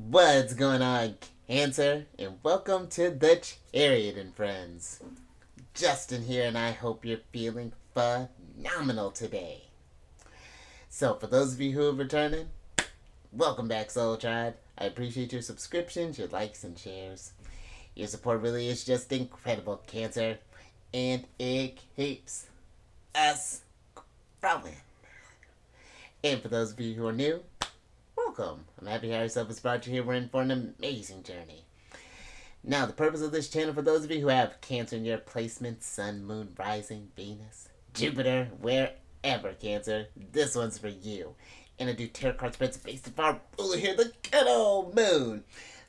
What's going on, Cancer? And welcome to the Chariot Friends. Justin here, and I hope you're feeling phenomenal today. So, for those of you who are returning, welcome back, Soul Tribe. I appreciate your subscriptions, your likes, and shares. Your support really is just incredible, Cancer, and it keeps us growing. And for those of you who are new, welcome. I'm happy how yourself has brought you here. We're in for an amazing journey. Now, the purpose of this channel, for those of you who have Cancer in your placement, Sun, Moon, Rising, Venus, Jupiter, wherever, Cancer, this one's for you. And I do tarot card spreads based on our ruler here, the good old Moon.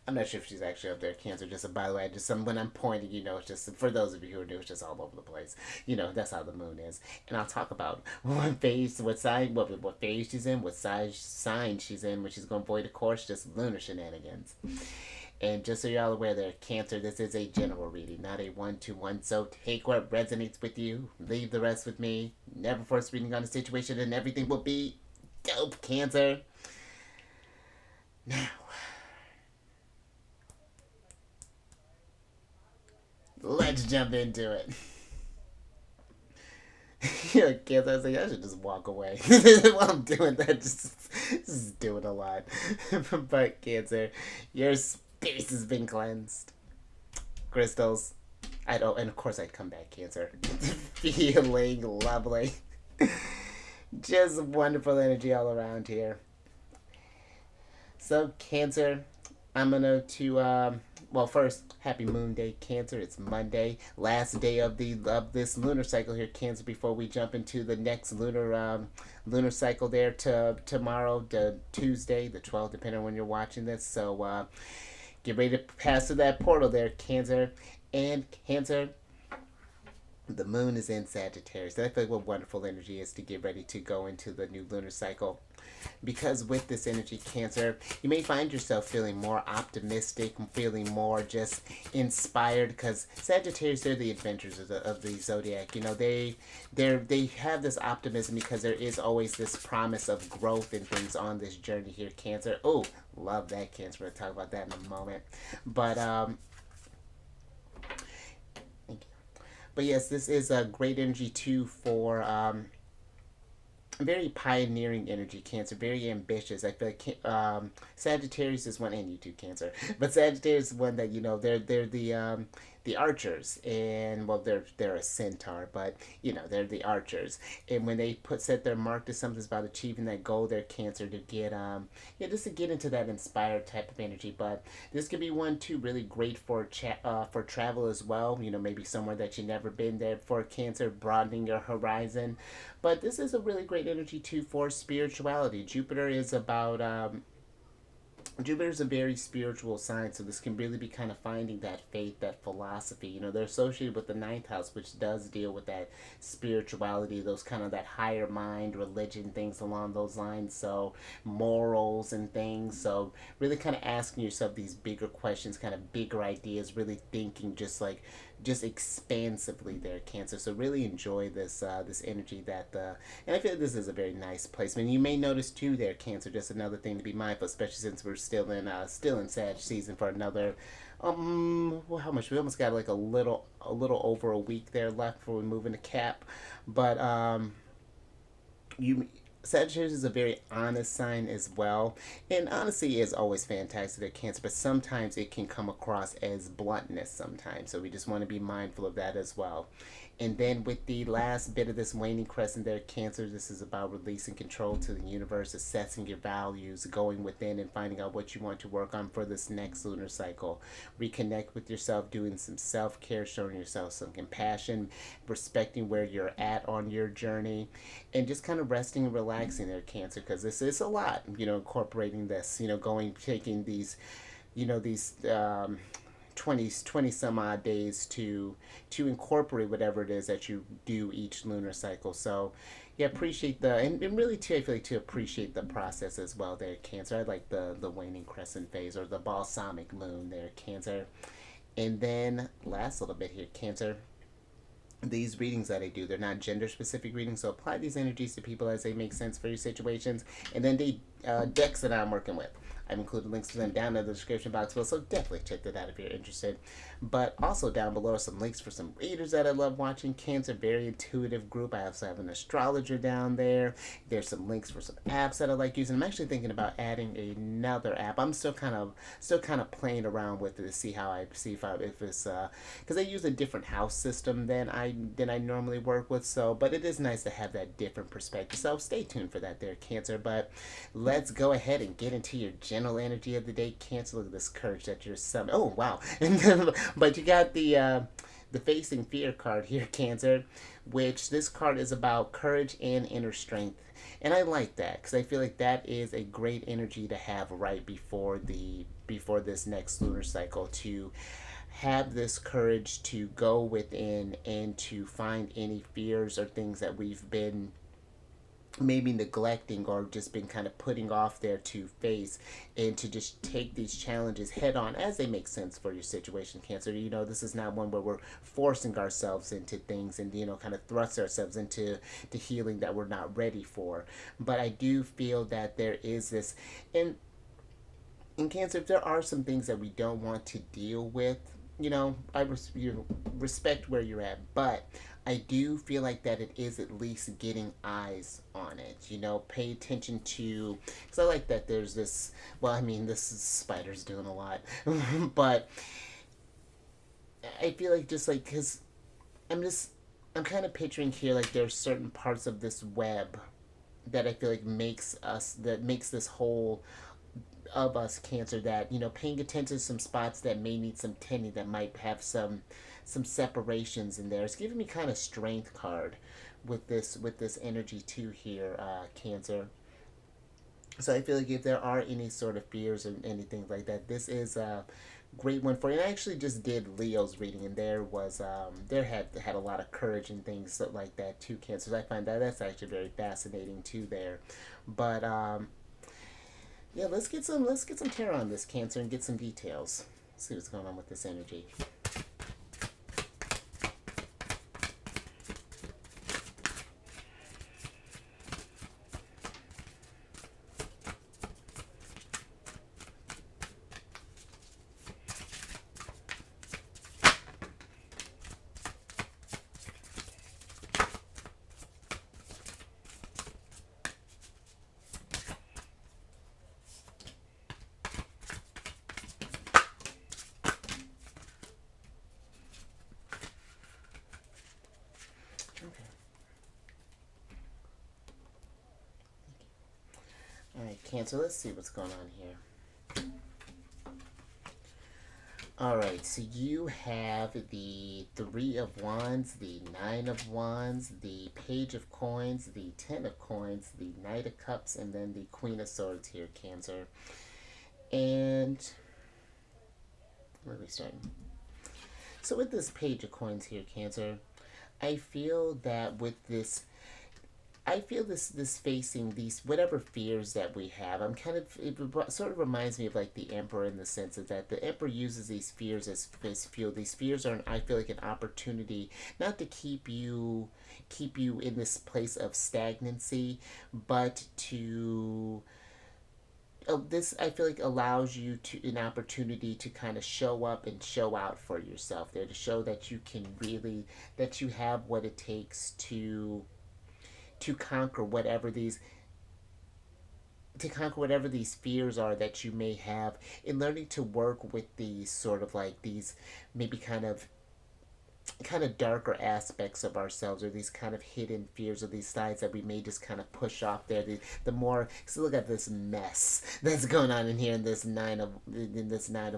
I'm not sure if she's actually up there, Cancer. Just by the way, when I'm pointing, it's just for those of you who are new, it's just all over the place. That's how the moon is. And I'll talk about what phase, what sign, what phase she's in, what sign she's in when she's going void of course, just lunar shenanigans. And just so you're all aware there, Cancer, this is a general reading, not a one-to-one. So take what resonates with you, leave the rest with me. Never force reading on a situation, and everything will be dope, Cancer. Now, let's jump into it. Cancer, I was like, I should just walk away while I'm doing that. Just doing a lot. But Cancer, your space has been cleansed. Crystals, and of course I'd come back, Cancer. Feeling lovely. Just wonderful energy all around here. So Cancer, I'm gonna well, first, happy Moon Day, Cancer. It's Monday, last day of this lunar cycle here, Cancer. Before we jump into the next lunar cycle there to tomorrow, to Tuesday, the 12th, depending on when you're watching this. So get ready to pass through that portal there, Cancer. And Cancer, the moon is in Sagittarius. I feel like what wonderful energy is to get ready to go into the new lunar cycle. Because with this energy, Cancer, you may find yourself feeling more optimistic, feeling more just inspired. Because Sagittarius, they're the adventurers of the Zodiac. They have this optimism because there is always this promise of growth and things on this journey here, Cancer. Oh, love that, Cancer. We'll talk about that in a moment. But yes, this is a great energy too for very pioneering energy, Cancer, very ambitious. I feel like Sagittarius is one, and you too, Cancer. But Sagittarius is one that they're the archers, and well, they're a centaur, but they're the archers. And when they set their mark to something, about achieving that goal, their Cancer, to get just to get into that inspired type of energy. But this could be one too, really great for travel as well. Maybe somewhere that you've never been there for, Cancer, broadening your horizon. But this is a really great energy too for spirituality. Jupiter's a very spiritual sign, so this can really be kind of finding that faith, that philosophy. They're associated with the ninth house, which does deal with that spirituality, those kind of that higher mind, religion, things along those lines. So morals and things. So really kind of asking yourself these bigger questions, kind of bigger ideas, really thinking just expansively there, Cancer. So really enjoy this energy and I feel like this is a very nice placement. You may notice too there, Cancer, just another thing to be mindful, especially since we're still in Sag season for another well, how much? We almost got like a little over a week there left before we move into Cap. But Sagittarius is a very honest sign as well. And honesty is always fantastic at Cancer, but sometimes it can come across as bluntness sometimes. So we just want to be mindful of that as well. And then with the last bit of this waning crescent there, Cancer, this is about releasing control to the universe, assessing your values, going within and finding out what you want to work on for this next lunar cycle. Reconnect with yourself, doing some self-care, showing yourself some compassion, respecting where you're at on your journey, and just kind of resting and relaxing there, Cancer, because this is a lot, incorporating this, taking these 20 some odd days to incorporate whatever it is that you do each lunar cycle. So yeah, appreciate and really too, I feel like to appreciate the process as well there, Cancer. I like the waning crescent phase, or the balsamic moon there, Cancer. And then last little bit here, Cancer, these readings that I do, they're not gender specific readings, so apply these energies to people as they make sense for your situations. And then the decks that I'm working with, I've included links to them down in the description box below, so definitely check that out if you're interested. But also down below are some links for some readers that I love watching. Cancer, very intuitive group. I also have an astrologer down there. There's some links for some apps that I like using. I'm actually thinking about adding another app. I'm still kind of playing around with it to see how if it's because I use a different house system than I normally work with. So, but it is nice to have that different perspective. So stay tuned for that there, Cancer. But let's go ahead and get into your general energy of the day, Cancer. Look at this courage that you're summoning. Oh wow! But you got the facing fear card here, Cancer, which this card is about courage and inner strength. And I like that because I feel like that is a great energy to have right before this next lunar cycle, to have this courage to go within and to find any fears or things that we've been maybe neglecting or just been kind of putting off there to face, and to just take these challenges head on as they make sense for your situation, Cancer. This is not one where we're forcing ourselves into things and kind of thrust ourselves into healing that we're not ready for. But I do feel that there is this, and in Cancer, if there are some things that we don't want to deal with, I respect where you're at, but I do feel like that it is at least getting eyes on it. Pay attention to, because I like that there's this. Well, I mean, this is spiders doing a lot, but I feel like just like because I'm kind of picturing here like there's certain parts of this web that I feel like makes this whole of us, Cancer, that paying attention to some spots that may need some tending, that might have some separations in there. It's giving me kind of strength card with this energy too here, Cancer. So I feel like if there are any sort of fears or anything like that, this is a great one for you. And I actually just did Leo's reading, and there was there had a lot of courage and things like that too, Cancer. So I find that's actually very fascinating too there. But yeah, let's get some tarot on this, Cancer, and get some details. See what's going on with this energy. Alright, Cancer, let's see what's going on here. Alright, so you have the Three of Wands, the Nine of Wands, the Page of Coins, the Ten of Coins, the Knight of Cups, and then the Queen of Swords here, Cancer. And where are we starting? So with this Page of Coins here, Cancer, I feel that with this, this facing these whatever fears that we have. It sort of reminds me of like the Emperor, in the sense of that the Emperor uses these fears as fuel. These fears are, I feel like, an opportunity not to keep you in this place of stagnancy, but to this, I feel like, allows you to an opportunity to kind of show up and show out for yourself there, to show that you can really, that you have what it takes to conquer whatever these fears are that you may have, in learning to work with these sort of like these maybe kind of darker aspects of ourselves, or these kind of hidden fears, or these sides that we may just kind of push off there. The more, so look at this mess that's going on in here in this nine of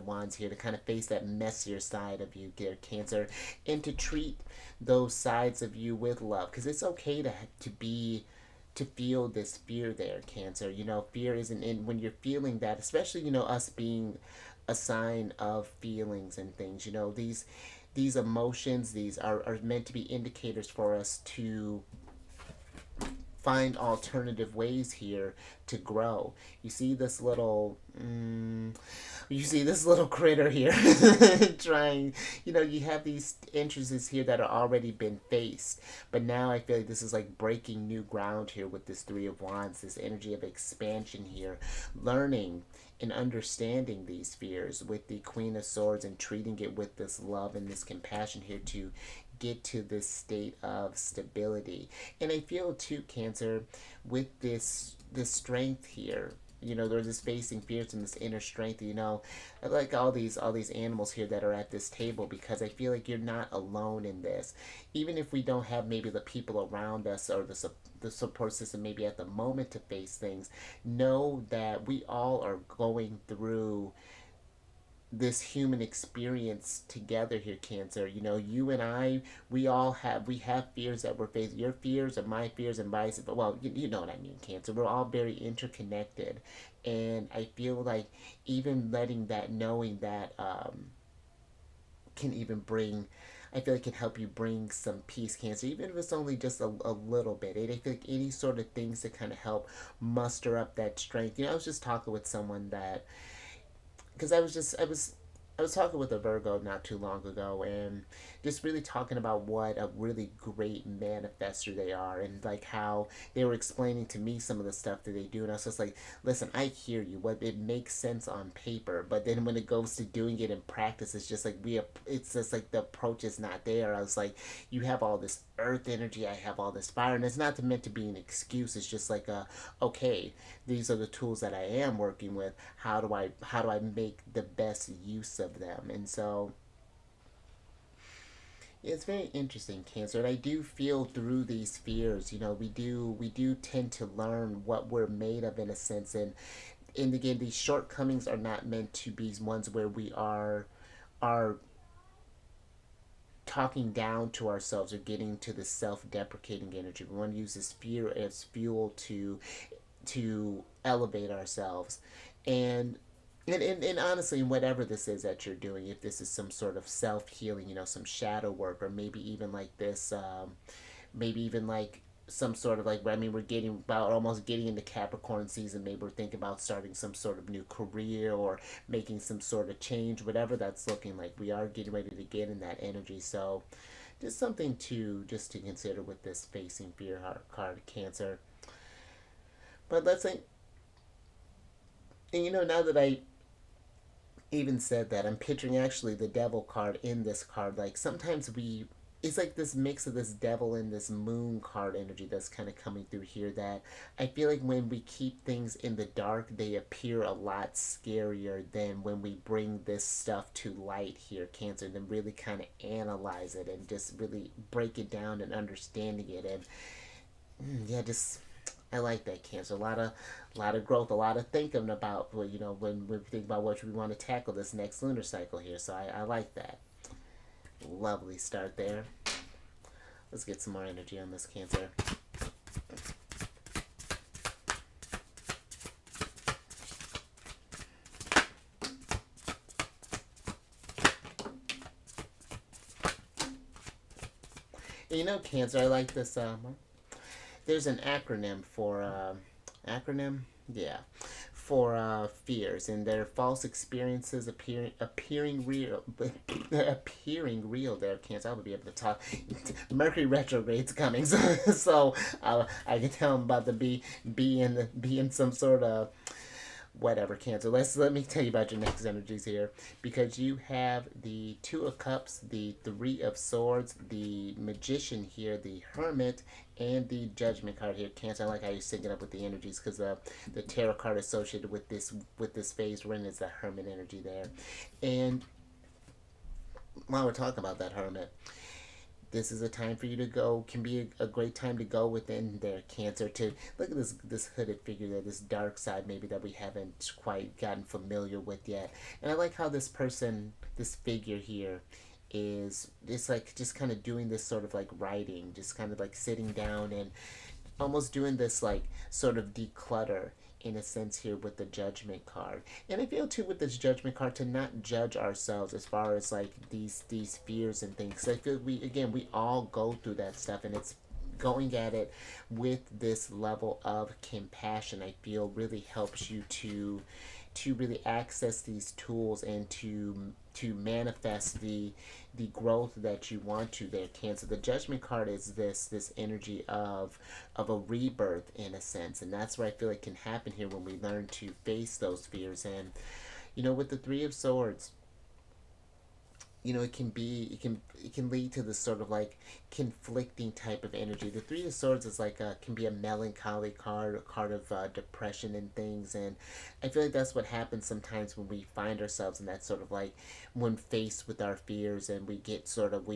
wands here, to kind of face that messier side of you, dear Cancer, and to treat those sides of you with love, because it's okay to feel this fear there, Cancer. Fear isn't in when you're feeling that, especially us being a sign of feelings and things. These emotions, these are meant to be indicators for us to find alternative ways here to grow. You see this little You see this little critter here trying, you have these entrances here that are already been faced. But now I feel like this is like breaking new ground here with this Three of Wands, this energy of expansion here, learning and understanding these fears with the Queen of Swords and treating it with this love and this compassion here to get to this state of stability. And I feel too, Cancer, with this strength here, there's this facing fears and this inner strength. I like all these animals here that are at this table, because I feel like you're not alone in this. Even if we don't have maybe the people around us or the support system maybe at the moment to face things, know that we all are going through this human experience together here, Cancer. You and I, we have fears that we're facing. Your fears are my fears, and vice versa. Well, you know what I mean, Cancer. We're all very interconnected, and I feel like even letting that, knowing that, can even bring, I feel like it can help you bring some peace, Cancer, even if it's only just a little bit. And I feel like any sort of things to kind of help muster up that strength. I was just talking with someone that, because I was talking with a Virgo not too long ago, and just really talking about what a really great manifester they are, and like how they were explaining to me some of the stuff that they do, and I was just like, listen, I hear you. What it makes sense on paper, but then when it goes to doing it in practice, it's just like it's just like the approach is not there. I was like, you have all this earth energy, I have all this fire, and it's not meant to be an excuse. It's just like okay, these are the tools that I am working with. How do I make the best use of them? And so it's very interesting, Cancer. And I do feel through these fears, we do tend to learn what we're made of, in a sense. And again, these shortcomings are not meant to be ones where we are talking down to ourselves or getting to the self-deprecating energy. We want to use this fear as fuel to elevate ourselves. And and, and, and honestly, whatever this is that you're doing, if this is some sort of self-healing, some shadow work, or maybe even like this, maybe even like some sort of like, I mean, we're getting about almost getting into Capricorn season. Maybe we're thinking about starting some sort of new career or making some sort of change, whatever that's looking like. We are getting ready to get in that energy. So just something to consider with this facing fear card, Cancer. But let's say, and now that I even said that, I'm picturing actually the devil card in this card. Like sometimes it's like this mix of this devil and this moon card energy that's kind of coming through here, that I feel like when we keep things in the dark, they appear a lot scarier than when we bring this stuff to light here, Cancer, and then really kind of analyze it and just really break it down and understanding it. And yeah, just I like that, Cancer. A lot of growth, a lot of thinking about, well, when we think about what we want to tackle this next lunar cycle here. So I like that. Lovely start there. Let's get some more energy on this, Cancer. And Cancer, I like this. There's an acronym for acronym, yeah, for fears, and they're false experiences appearing real, appearing real. There, Cancer. I would be able to talk. Mercury retrograde's coming, so I can tell I'm about to be in some sort of whatever, Cancer. Let me tell you about your next energies here, because you have the Two of Cups, the Three of Swords, the Magician here, the Hermit, and the Judgment card here, Cancer. I like how you're syncing up with the energies, because the tarot card associated with this phase we're in is the Hermit energy there. And while we're talking about that Hermit, this is a time for you to go, can be a great time to go within there, Cancer, to look at this hooded figure there, this dark side maybe that we haven't quite gotten familiar with yet. And I like how this figure here is just like just kind of doing this sort of like writing, just kind of like sitting down and almost doing this like sort of declutter in a sense here with the Judgment card. And I feel too with this Judgment card to not judge ourselves as far as like these fears and things. I feel we all go through that stuff, and it's going at it with this level of compassion, I feel, really helps you to to really access these tools and to manifest the growth that you want to there, Cancer. The Judgment card is this energy of a rebirth in a sense, and that's what I feel like can happen here when we learn to face those fears. And with the Three of Swords, it can lead to this sort of like conflicting type of energy. The Three of Swords is like can be a melancholy card, a card of depression and things, and I feel like that's what happens sometimes when we find ourselves in that sort of like when faced with our fears, and we get sort of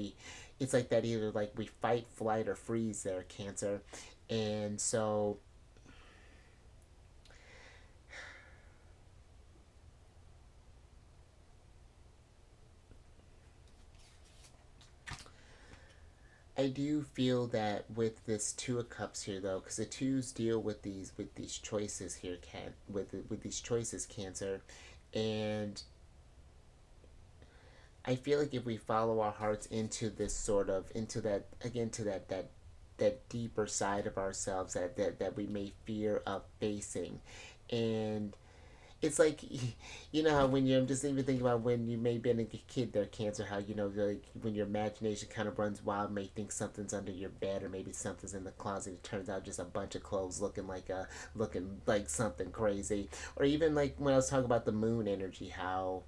it's like that, either like we fight, flight, or freeze there, Cancer. And so I do feel that with this Two of Cups here, though, because the twos deal with these choices here, with these choices, Cancer, and I feel like if we follow our hearts into this sort of into that again to that deeper side of ourselves that we may fear of facing, and it's like how when I'm just even thinking about when you may be a kid there, Cancer, how like when your imagination kind of runs wild, may think something's under your bed or maybe something's in the closet. It turns out just a bunch of clothes looking like something crazy. Or even like when I was talking about the moon energy, how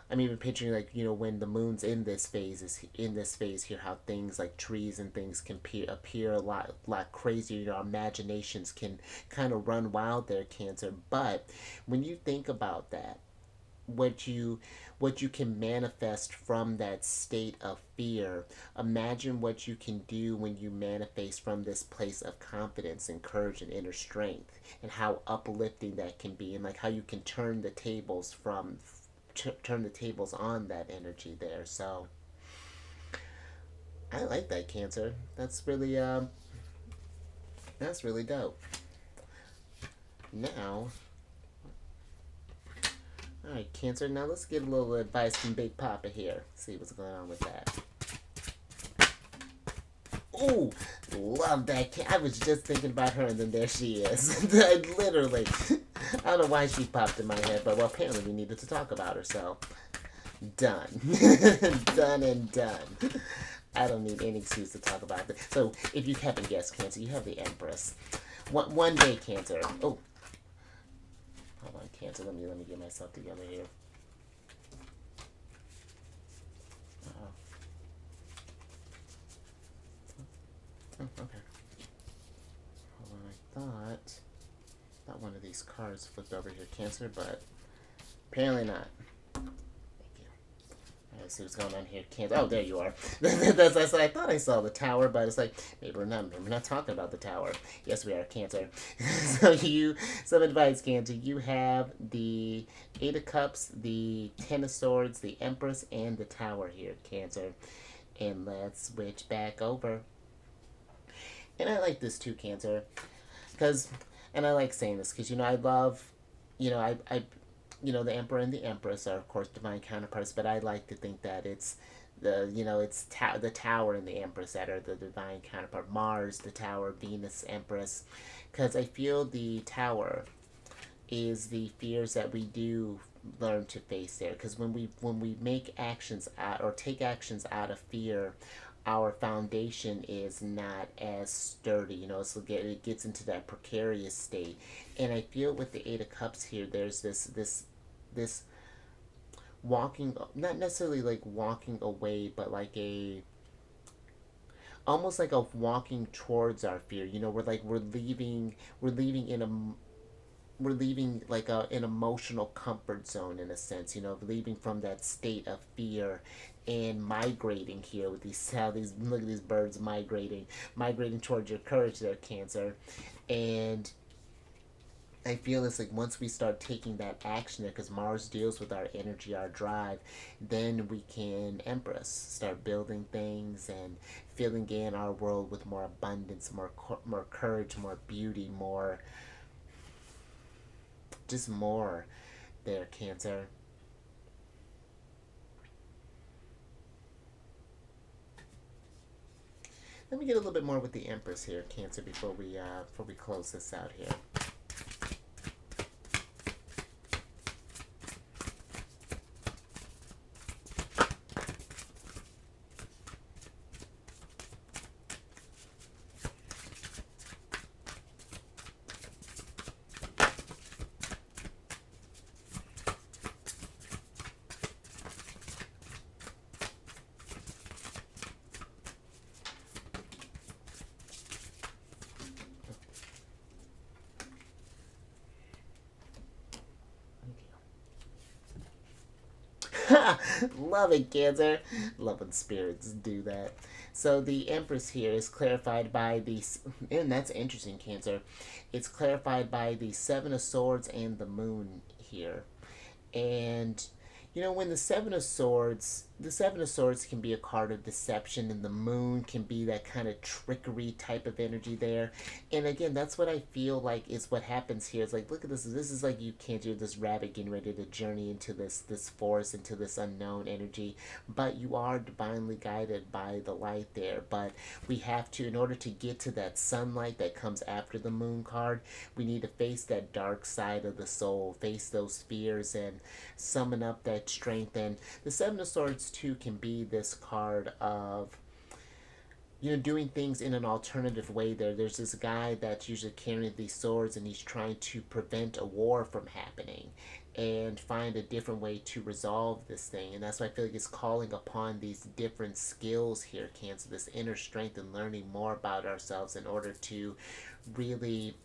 I'm even picturing like when the moon's in this phase here, how things like trees and things can appear a lot crazier. Our imaginations can kind of run wild there, Cancer. But when you think about that, what you can manifest from that state of fear, imagine what you can do when you manifest from this place of confidence and courage and inner strength, and how uplifting that can be, and like how you can turn the tables on that energy there. So I like that, Cancer. That's really dope. Now, all right, Cancer, now let's get a little advice from Big Papa here. See what's going on with that. Ooh, love that. I was just thinking about her, and then there she is. Literally. I don't know why she popped in my head, but well, apparently we needed to talk about her, so done. Done and done. I don't need any excuse to talk about it. So, if you haven't guessed, Cancer, you have the Empress. One day, Cancer. Oh, hold on, Cancer. Let me get myself together here. Uh-oh. Oh, okay. Hold on, I thought one of these cards flipped over here, Cancer, but apparently not. Thank you. Alright, see what's going on here, Cancer. Oh, there you are. That's I thought I saw the tower, but it's like maybe we're not talking about the tower. Yes, we are, Cancer. So some advice, Cancer. You have the Eight of Cups, the Ten of Swords, the Empress, and the Tower here, Cancer. And let's switch back over. And I like this too, Cancer, and I like saying this because I love, the Emperor and the Empress are of course divine counterparts, but I like to think that it's the Tower and the Empress that are the divine counterpart. Mars, the Tower, Venus, Empress, because I feel the Tower is the fears that we do learn to face there. Because when we make actions out or take actions out of fear, our foundation is not as sturdy, so it gets into that precarious state. And I feel with the Eight of Cups here, there's this walking, not necessarily like walking away, but like almost like a walking towards our fear. We're leaving like an emotional comfort zone in a sense, leaving from that state of fear and migrating here with look at these birds migrating towards your courage there, Cancer. And I feel it's like once we start taking that action there, because Mars deals with our energy, our drive, then we can Empress, start building things and filling in our world with more abundance, more courage, more beauty, more there, Cancer. Let me get a little bit more with the Empress here, Cancer, before we close this out here. Love it, Cancer. Love when spirits do that. So the Empress here is clarified by these, and that's interesting, Cancer. It's clarified by the Seven of Swords and the Moon here. And when the Seven of Swords can be a card of deception, and the Moon can be that kind of trickery type of energy there. And again, that's what I feel like is what happens here. It's like, look at this. This is like you can't do this rabbit getting ready to journey into this forest, into this unknown energy. But you are divinely guided by the light there. But we have to, in order to get to that sunlight that comes after the Moon card, we need to face that dark side of the soul, face those fears, and summon up that strength. And the Seven of Swords too can be this card of doing things in an alternative way. There's this guy that's usually carrying these swords, and he's trying to prevent a war from happening and find a different way to resolve this thing. And that's why I feel like it's calling upon these different skills here, Cancer, this inner strength and learning more about ourselves in order to really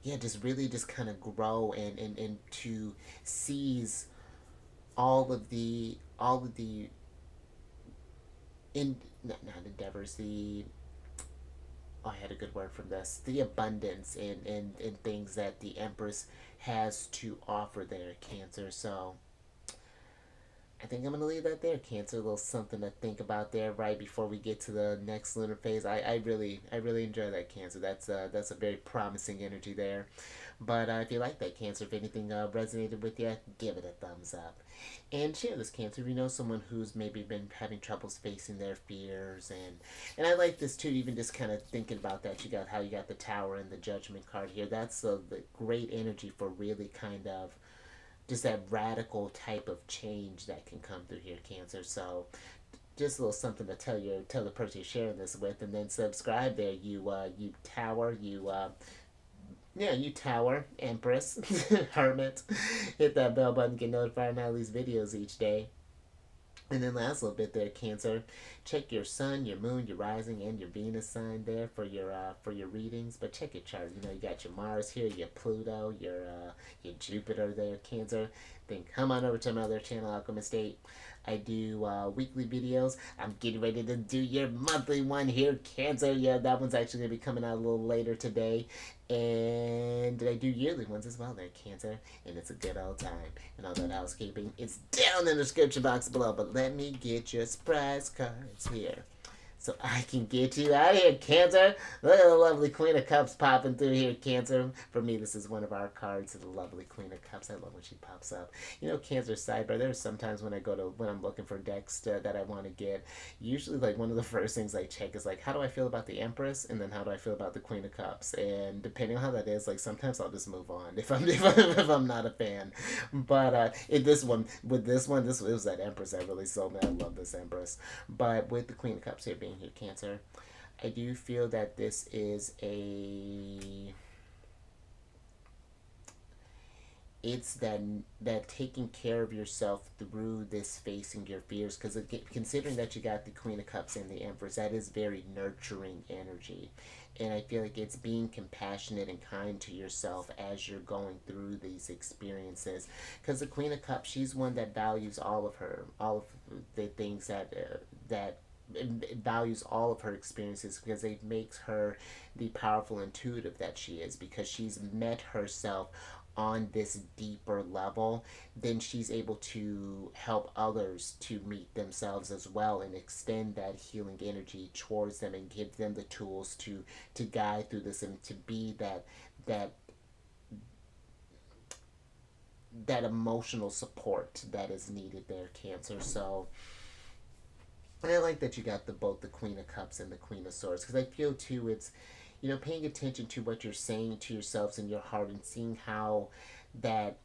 just kind of grow and to seize all of the not endeavors, the I had a good word from this, the abundance and things that the Empress has to offer there, Cancer. So I think I'm going to leave that there, Cancer. A little something to think about there right before we get to the next lunar phase. I really enjoy that, Cancer. That's a very promising energy there. But if you like that, Cancer, if anything resonated with you, give it a thumbs up. And share this, Cancer, if you know someone who's maybe been having troubles facing their fears. And I like this too, even just kind of thinking about that. You got the Tower and the Judgment card here. That's the great energy for really kind of just that radical type of change that can come through here, Cancer. So just a little something to tell the person you're sharing this with, and then subscribe there. You Tower, you Tower, Empress, Hermit. Hit that bell button, get notified of all these videos each day. And then last little bit there, Cancer, check your sun, your moon, your rising, and your Venus sign there for your readings. But check your chart. You got your Mars here, your Pluto, your Jupiter there, Cancer. Then come on over to my other channel, Alchemist 8. I do weekly videos. I'm getting ready to do your monthly one here, Cancer. Yeah, that one's actually going to be coming out a little later today. And I do yearly ones as well there, Cancer. And it's a good old time. And all that housekeeping, it's down in the description box below. But let me get your surprise cards here, so I can get you out of here, Cancer. Look at the lovely Queen of Cups popping through here, Cancer. For me, this is one of our cards, the lovely Queen of Cups. I love when she pops up. Cancer sidebar, there's sometimes when I'm looking for decks that I want to get, usually like one of the first things I check is like, how do I feel about the Empress? And then how do I feel about the Queen of Cups? And depending on how that is, like sometimes I'll just move on if I'm not a fan. But it was that Empress that really sold me. I love this Empress. But with the Queen of Cups here being here, Cancer, I do feel that this is it's that taking care of yourself through this facing your fears, because considering that you got the Queen of Cups and the Empress, that is very nurturing energy. And I feel like it's being compassionate and kind to yourself as you're going through these experiences, because the Queen of Cups, she's one that values all of the things that values all of her experiences, because it makes her the powerful intuitive that she is, because she's met herself on this deeper level. Then she's able to help others to meet themselves as well and extend that healing energy towards them and give them the tools to guide through this and to be that emotional support that is needed there, Cancer. So and I like that you got both the Queen of Cups and the Queen of Swords, because I feel too it's paying attention to what you're saying to yourselves in your heart and seeing how that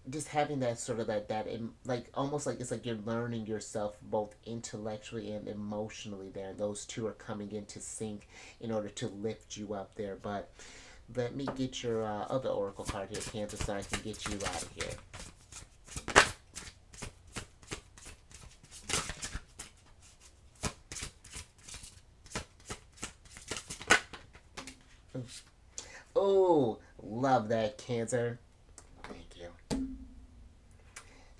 just having that sort of that like almost like it's like you're learning yourself both intellectually and emotionally there, and those two are coming into sync in order to lift you up there. But let me get your other oracle card here, Cancer, so I can get you out of here. Oh, love that, Cancer. Thank you.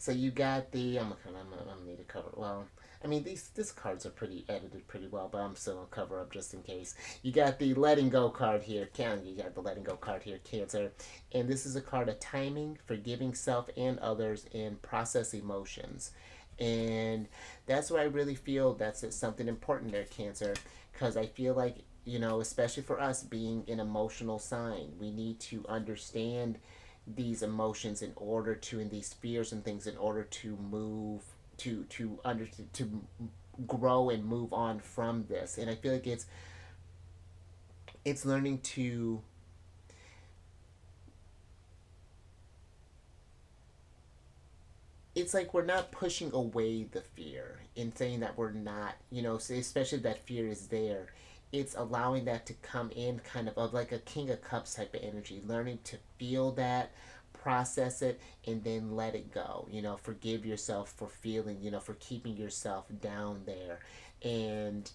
So you got the I'm gonna need to cover. Well, I mean these cards are pretty edited pretty well, but I'm still gonna cover up just in case. You got the letting go card here, You got the letting go card here, Cancer, and this is a card of timing, forgiving self and others, and process emotions. And that's where I really feel that's something important there, Cancer, because I feel like, especially for us being an emotional sign, we need to understand these emotions in order to, and these fears and things, in order to move, to grow and move on from this. And I feel like it's learning to, it's like we're not pushing away the fear and saying that we're not, especially if that fear is there. It's allowing that to come in kind of like a King of Cups type of energy, learning to feel that, process it, and then let it go. Forgive yourself for feeling, for keeping yourself down there. And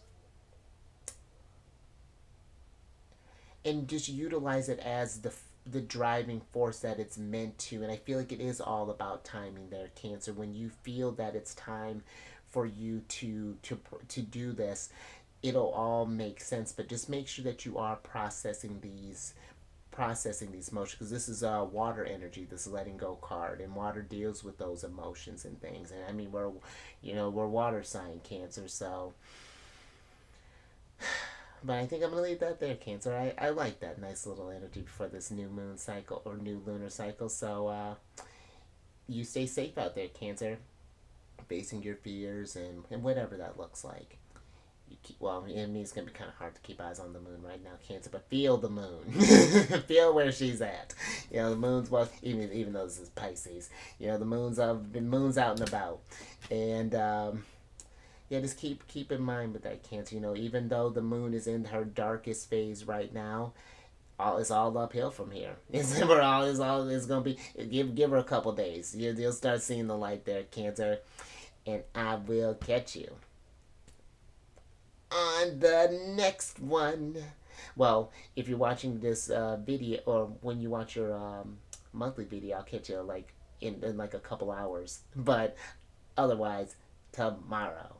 just utilize it as the driving force that it's meant to. And I feel like it is all about timing there, Cancer. When you feel that it's time for you to do this, it'll all make sense. But just make sure that you are processing these emotions, because this is water energy, this letting go card, and water deals with those emotions and things. And I mean, we're water sign, Cancer, so. But I think I'm gonna leave that there, Cancer. I like that nice little energy for this new moon cycle or new lunar cycle. So you stay safe out there, Cancer, facing your fears and whatever that looks like. Well, I mean, it's gonna be kind of hard to keep eyes on the moon right now, Cancer, but feel the moon, feel where she's at. The moon's, well, even though this is Pisces, the moon's out and about, and yeah, just keep in mind with that, Cancer. Even though the moon is in her darkest phase right now, it's all uphill from here. It's gonna be, give her a couple days. You'll start seeing the light there, Cancer, and I will catch you on the next one. Well, if you're watching this video, or when you watch your monthly video, I'll catch you like in like a couple hours. But otherwise, tomorrow.